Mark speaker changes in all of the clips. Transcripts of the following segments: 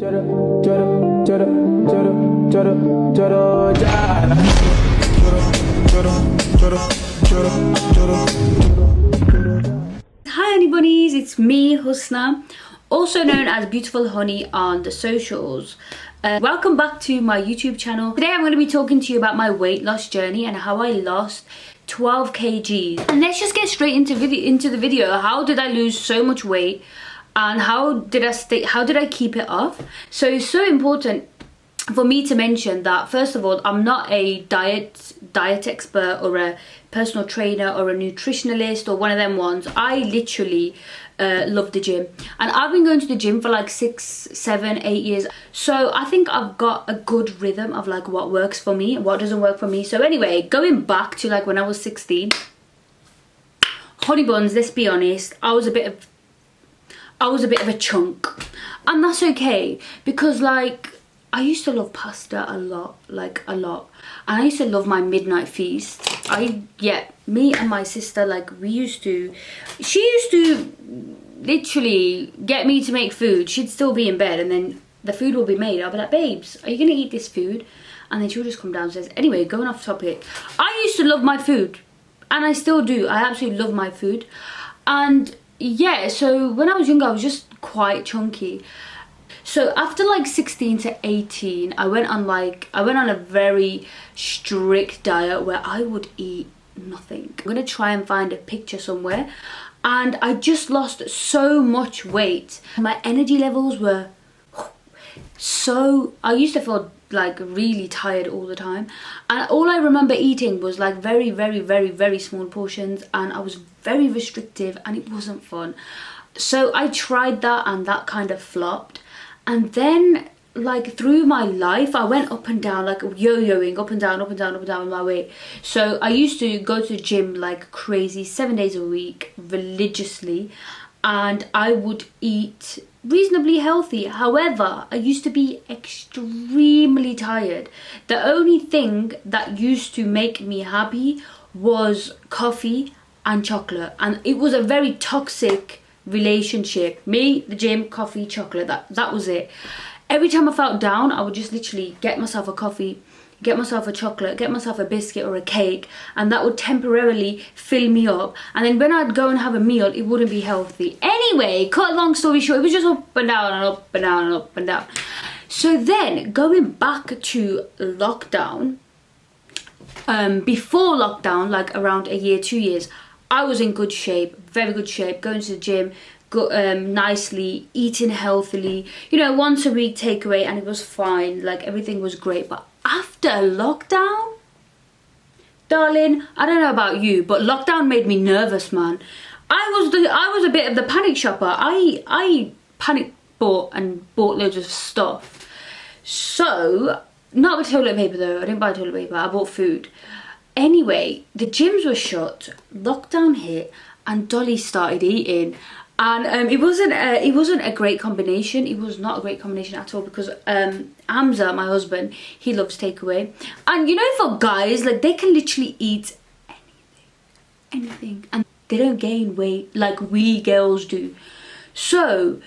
Speaker 1: Hi honey bunnies, it's me Husna, also known as Beautiful Honey on the socials. Welcome back to my YouTube channel. Today I'm going to be talking to you about my weight loss journey and how I lost 12 kgs. And let's just get straight into the video. How did I lose so much weight and how did I keep it off? So it's so important for me to mention that, first of all, I'm not a diet expert or a personal trainer or a nutritionalist or one of them ones. I literally love the gym, and I've been going to the gym for like 6, 7, 8 years. So I think I've got a good rhythm of like what works for me and what doesn't work for me. So anyway, going back to like when I was 16, honey buns, let's be honest, I was a bit of a chunk, and that's okay because like I used to love pasta a lot, and I used to love my midnight feast. Me and my sister, like she used to literally get me to make food. She'd still be in bed and then the food will be made. I'll be like, babes, are you gonna eat this food? And then she'll just come downstairs. Anyway, going off topic, I used to love my food and I still do. I absolutely love my food. And yeah, so when I was younger, I was just quite chunky. So after like 16 to 18, I went on a very strict diet where I would eat nothing. I'm gonna try and find a picture somewhere. And I just lost so much weight. My energy levels were I used to feel like really tired all the time. And all I remember eating was like very, very, very, very small portions. And I was very restrictive and it wasn't fun. So I tried that and that kind of flopped. And then like through my life, I went up and down, like yo-yoing up and down, up and down, up and down with my weight. So I used to go to the gym like crazy, 7 days a week, religiously. And I would eat reasonably healthy. However, I used to be extremely tired. The only thing that used to make me happy was coffee and chocolate. And it was a very toxic relationship. Me, the gym, coffee, chocolate, that was it. Every time I felt down, I would just literally get myself a coffee, get myself a chocolate, get myself a biscuit or a cake, and that would temporarily fill me up. And then when I'd go and have a meal, it wouldn't be healthy. Anyway, cut a long story short, it was just up and down and up and down and up and down. So then going back to lockdown, before lockdown, like around a year, 2 years, I was in good shape, very good shape, going to the gym, nicely, eating healthily, you know, once a week takeaway, and it was fine, like everything was great. But after lockdown, darling, I don't know about you, but lockdown made me nervous, man. I was a bit of the panic shopper. I panic bought loads of stuff. So, not with toilet paper though, I didn't buy toilet paper, I bought food. Anyway, the gyms were shut, lockdown hit, and Dolly started eating. And it wasn't a great combination. It was not a great combination at all because Hamza, my husband, he loves takeaway. And you know, for guys, like they can literally eat anything, and they don't gain weight like we girls do. So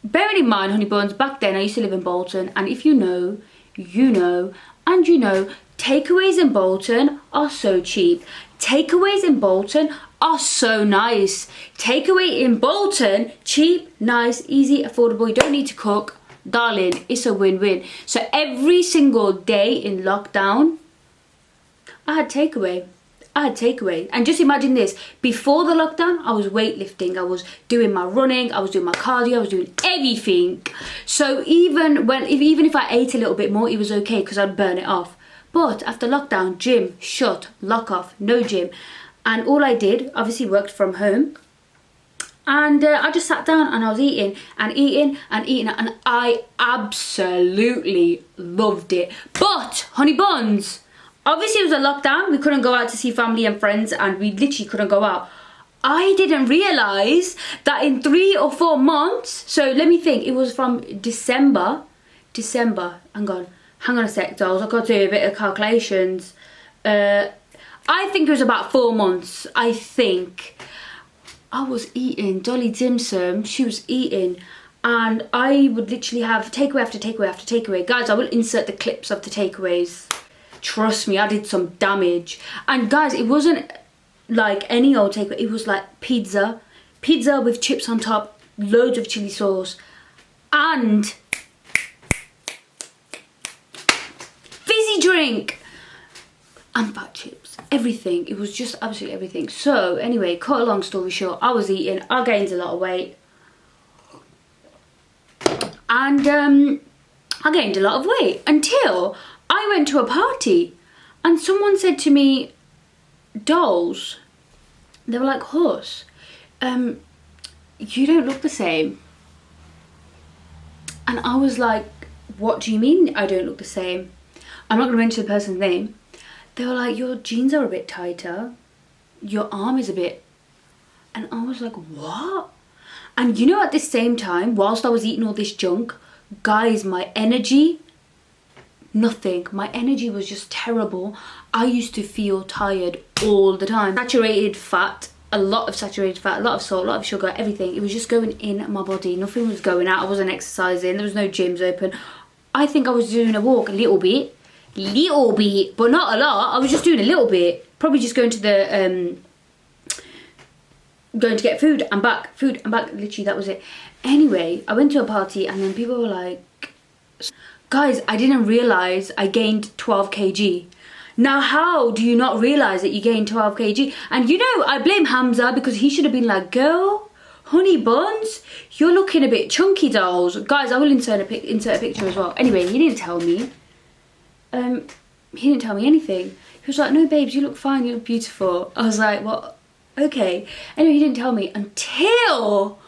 Speaker 1: bearing in mind, honey buns, back then I used to live in Bolton, and if you know, you know, and you know, takeaways in Bolton are so cheap. Takeaways in Bolton are so nice. Takeaway in Bolton, cheap, nice, easy, affordable. You don't need to cook. Darling, it's a win-win. So every single day in lockdown, I had takeaway. And just imagine this, before the lockdown, I was weightlifting, I was doing my running, I was doing my cardio, I was doing everything. So even if I ate a little bit more, it was okay because I'd burn it off. But after lockdown, gym shut, lock off, no gym. And all I did, obviously worked from home. And I just sat down and I was eating and eating and eating. And I absolutely loved it. But, honey buns, obviously it was a lockdown. We couldn't go out to see family and friends and we literally couldn't go out. I didn't realise that in 3 or 4 months, so let me think, it was from December, hang on a sec, dolls, I've got to do a bit of calculations. I think it was about 4 months, I think. I was eating Dolly Dim Sum, she was eating and I would literally have takeaway after takeaway after takeaway. Guys, I will insert the clips of the takeaways. Trust me, I did some damage. And guys, it wasn't like any old takeaway. It was like pizza with chips on top, loads of chili sauce, and fizzy drink and fat chips. Everything. It was just absolutely everything. So anyway, cut a long story short, I was eating. I gained a lot of weight, and I gained a lot of weight until I went to a party and someone said to me, dolls, they were like, Horse, you don't look the same. And I was like, what do you mean I don't look the same? I'm not going to mention the person's name. They were like, your jeans are a bit tighter, your arm is a bit, and I was like, what? And you know, at the same time, whilst I was eating all this junk, guys, my energy, nothing. My energy was just terrible. I used to feel tired all the time. Saturated fat, a lot of saturated fat, a lot of salt, a lot of sugar, everything. It was just going in my body. Nothing was going out. I wasn't exercising. There was no gyms open. I think I was doing a walk a little bit, but not a lot. I was just doing a little bit. Probably just going to the going to get food and back. Literally, that was it. Anyway, I went to a party and then people were like, guys, I didn't realise I gained 12 kg. Now, how do you not realise that you gained 12 kg? And you know, I blame Hamza because he should have been like, girl, honey buns, you're looking a bit chunky, dolls. Guys, I will insert a picture as well. Anyway, he didn't tell me. He didn't tell me anything. He was like, no, babes, you look fine, you look beautiful. I was like, well, okay. Anyway, he didn't tell me until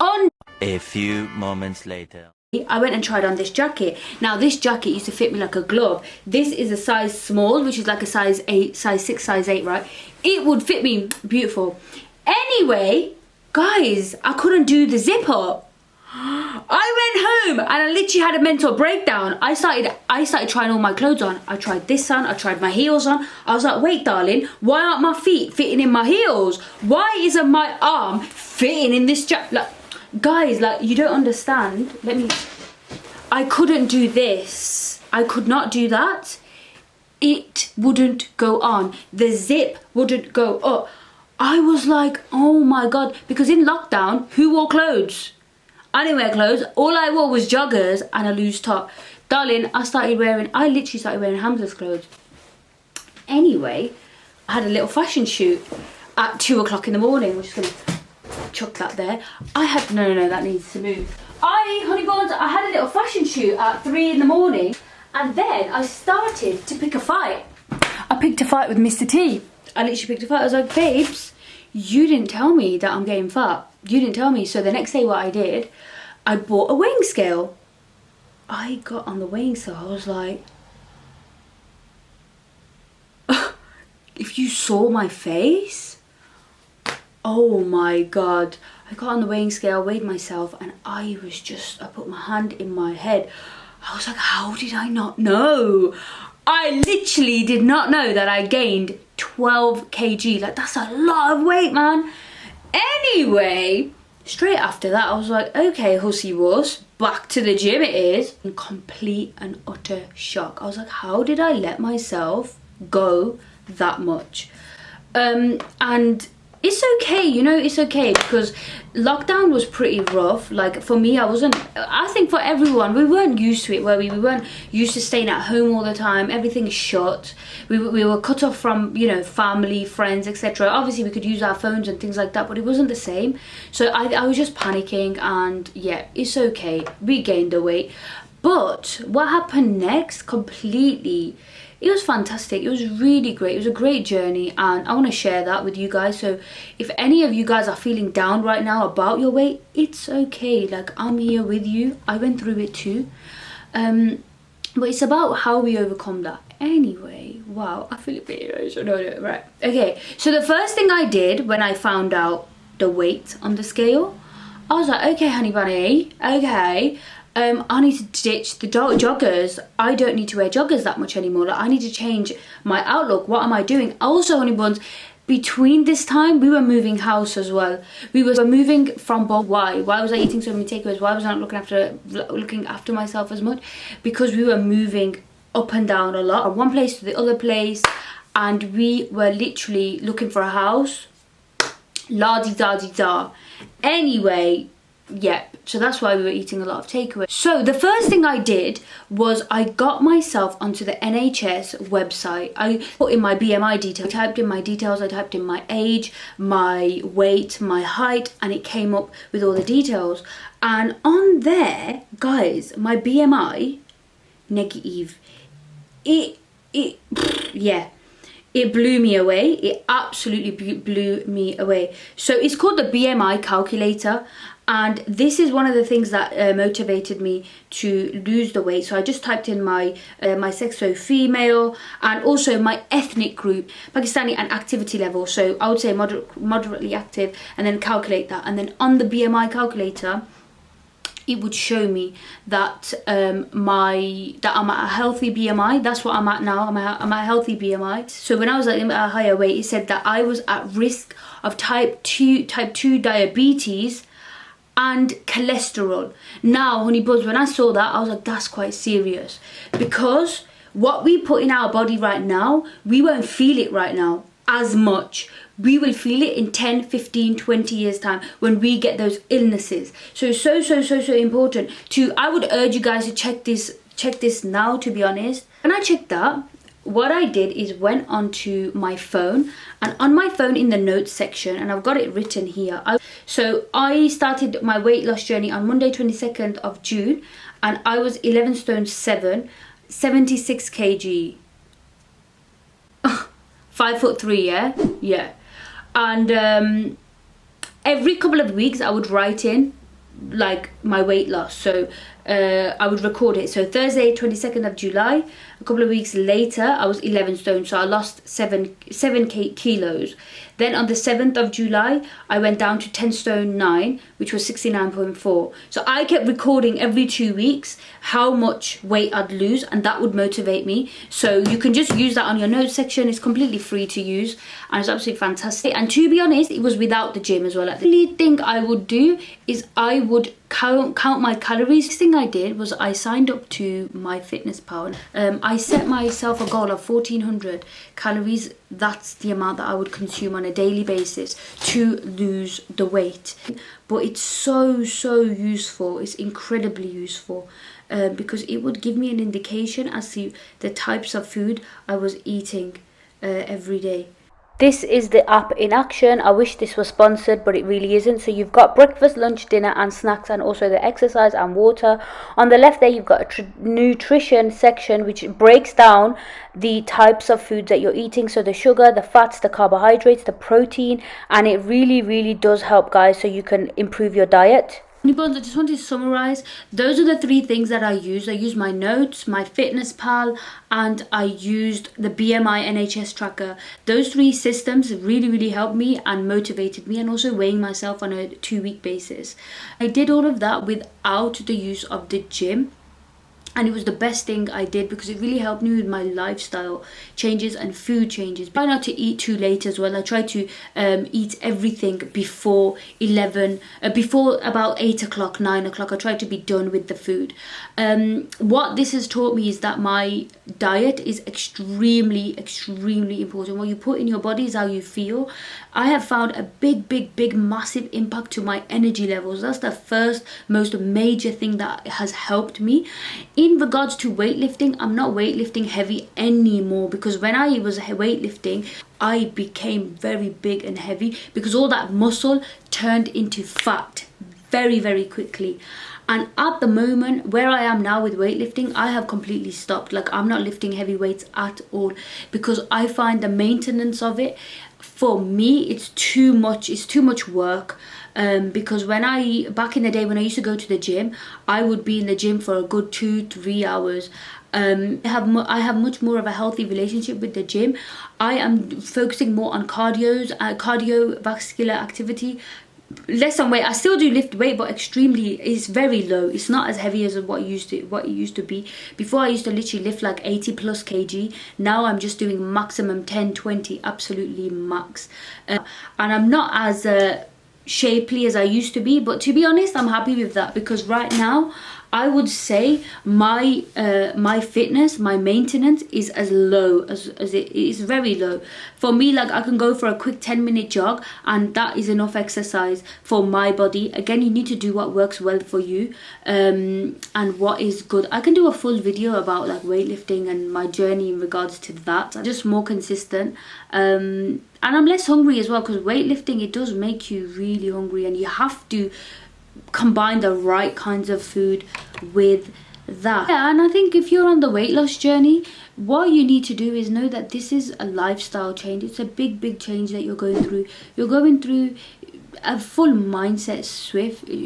Speaker 1: on
Speaker 2: a few moments later.
Speaker 1: I went and tried on this jacket. Now, this jacket used to fit me like a glove. This is a size small, which is like a size 8, size 6, size 8, right? It would fit me beautiful. Anyway, guys, I couldn't do the zip up. I went home and I literally had a mental breakdown. I started trying all my clothes on. I tried this on, I tried my heels on. I was like, wait, darling, why aren't my feet fitting in my heels? Why isn't my arm fitting in this jacket? Like, guys, like, you don't understand. I couldn't do this. I could not do that. It wouldn't go on. The zip wouldn't go up. I was like, oh my God. Because in lockdown, who wore clothes? I didn't wear clothes. All I wore was joggers and a loose top. Darling, I literally started wearing Hamza's clothes. Anyway, I had a little fashion shoot at 2 o'clock in the morning. We're just going to chuck that there. No, that needs to move. Honey buns, I had a little fashion shoot at 3 in the morning, and then I started to pick a fight. I picked a fight with Mr. T. I literally picked a fight. I was like, babes, you didn't tell me that I'm getting fat. You didn't tell me. So the next day what I did, I bought a weighing scale. I got on the weighing scale. I was like, if you saw my face, oh my God. I got on the weighing scale, weighed myself, and I put my hand in my head. I was like, how did I not know? I literally did not know that I gained 12 kg. Like, that's a lot of weight, man. Anyway, straight after that, I was like, okay, hussy wuss, back to the gym it is. In complete and utter shock. I was like, how did I let myself go that much? And it's okay, you know, it's okay, because lockdown was pretty rough. Like, for me, I think for everyone, we weren't used to it, were we? We weren't used to staying at home all the time. Everything is shut. We were cut off from, you know, family, friends, etc. Obviously, we could use our phones and things like that, but it wasn't the same. So I was just panicking, and yeah, it's okay. We gained the weight. But what happened next, completely, it was fantastic. It was really great. It was a great journey, and I want to share that with you guys. So if any of you guys are feeling down right now about your weight, it's okay. Like, I'm here with you. I went through it too. But it's about how we overcome that. Anyway, wow, I feel a bit emotional. No, right. Okay, so the first thing I did when I found out the weight on the scale, I was like, okay, honey bunny, okay. I need to ditch the joggers. I don't need to wear joggers that much anymore. Like, I need to change my outlook. What am I doing? Also, honey buns, between this time we were moving house as well. We were moving from both. Why was I eating so many takeaways? Why was I not looking after myself as much? Because we were moving up and down a lot from one place to the other place, and we were literally looking for a house. La-di-da-di-da. Anyway, yeah, so that's why we were eating a lot of takeaway. So the first thing I did was I got myself onto the NHS website. I put in my BMI details. I typed in my details, I typed in my age, my weight, my height, and it came up with all the details. And on there, guys, my BMI, negative. It blew me away. It absolutely blew me away. So it's called the BMI calculator, and this is one of the things that motivated me to lose the weight. So I just typed in my sex, so female, and also my ethnic group, Pakistani, and activity level. So I would say moderately active, and then calculate that. And then on the BMI calculator, it would show me that I'm at a healthy BMI. That's what I'm at now. I'm at a healthy BMI. So when I was at a higher weight, it said that I was at risk of type 2 diabetes and cholesterol. Now, honey buns, when I saw that, I was like, that's quite serious, because what we put in our body right now, we won't feel it right now as much. We will feel it in 10, 15, 20 years time when we get those illnesses. So so important to, I would urge you guys to check this now, to be honest. When I checked that, what I did is went onto my phone, and on my phone in the notes section, and I've got it written here. So I started my weight loss journey on Monday 22nd of June, and I was 11 stone 7, 76 kg. 5'3", yeah. And every couple of weeks I would write in like my weight loss. So I would record it. So Thursday 22nd of July, a couple of weeks later, I was 11 stone, so I lost 7 kilos. Then on the 7th of July, I went down to 10 stone 9, which was 69.4. So I kept recording every 2 weeks how much weight I'd lose, and that would motivate me. So you can just use that on your notes section. It's completely free to use, and it's absolutely fantastic. And to be honest, it was without the gym as well. The only thing I would do is I would count my calories. The thing I did was I signed up to my fitness pal. I set myself a goal of 1400 calories. That's the amount that I would consume on a daily basis to lose the weight. But it's so useful. It's incredibly useful because it would give me an indication as to the types of food I was eating every day. This is the app in action. I wish this was sponsored, but it really isn't. So you've got breakfast, lunch, dinner and snacks, and also the exercise and water. On the left there you've got a nutrition section which breaks down the types of foods that you're eating. So the sugar, the fats, the carbohydrates, the protein, and it really does help, guys, so you can improve your diet. I just want to summarize. Those are the 3 things that I used. I used my notes, my fitness pal, and I used the BMI NHS tracker. Those 3 systems really helped me and motivated me, and also weighing myself on a 2-week basis. I did all of that without the use of the gym. And it was the best thing I did because it really helped me with my lifestyle changes and food changes. I try not to eat too late as well. I try to eat everything before before about 8 o'clock, 9 o'clock. I try to be done with the food. What this has taught me is that my diet is extremely important. What you put in your body is how you feel. I have found a big massive impact to my energy levels. That's the first most major thing that has helped me. In regards to weightlifting, I'm not weightlifting heavy anymore, because when I was weightlifting, I became very big and heavy because all that muscle turned into fat very quickly. And at the moment where I am now with weightlifting, I have completely stopped. Like, I'm not lifting heavy weights at all because I find the maintenance of it, for me, it's too much work. Because back in the day when I used to go to the gym, I would be in the gym for a good 2-3 hours. I have much more of a healthy relationship with the gym. I am focusing more on cardiovascular activity, less on weight. I still do lift weight, but extremely, it's very low. It's not as heavy as what it used to be. Before I used to literally lift like 80 plus kg. Now I'm just doing maximum 10, 20, absolutely max. And I'm not as shapely as I used to be, but to be honest, I'm happy with that, because right now I would say my my fitness, my maintenance is as low as it is, very low. For me, like I can go for a quick 10-minute jog and that is enough exercise for my body. Again, you need to do what works well for you and what is good. I can do a full video about like weightlifting and my journey in regards to that. I'm just more consistent and I'm less hungry as well, because weightlifting, it does make you really hungry, and you have to combine the right kinds of food with that. Yeah, and I think if you're on the weight loss journey, what you need to do is know that this is a lifestyle change. It's a big change that you're going through. You're going through a full mindset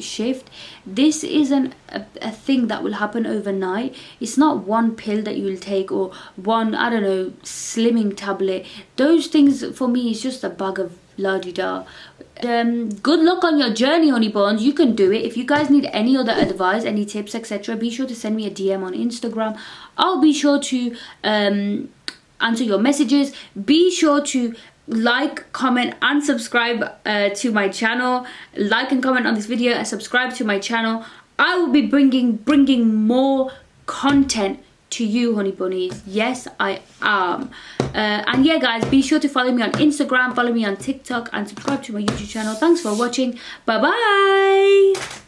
Speaker 1: shift. This isn't a thing that will happen overnight. It's not one pill that you'll take, or one, I don't know, slimming tablet. Those things for me is just a bag of la-di-da. Good luck on your journey, honey buns. You can do it. If you guys need any other advice, any tips, etc., be sure to send me a DM on Instagram. I'll be sure to answer your messages. Be sure to like, comment and subscribe to my channel. Like and comment on this video and subscribe to my channel. I will be bringing more content to you, honey bunnies. Yes, I am. And yeah, guys, be sure to follow me on Instagram, follow me on TikTok, and subscribe to my YouTube channel. Thanks for watching. Bye bye.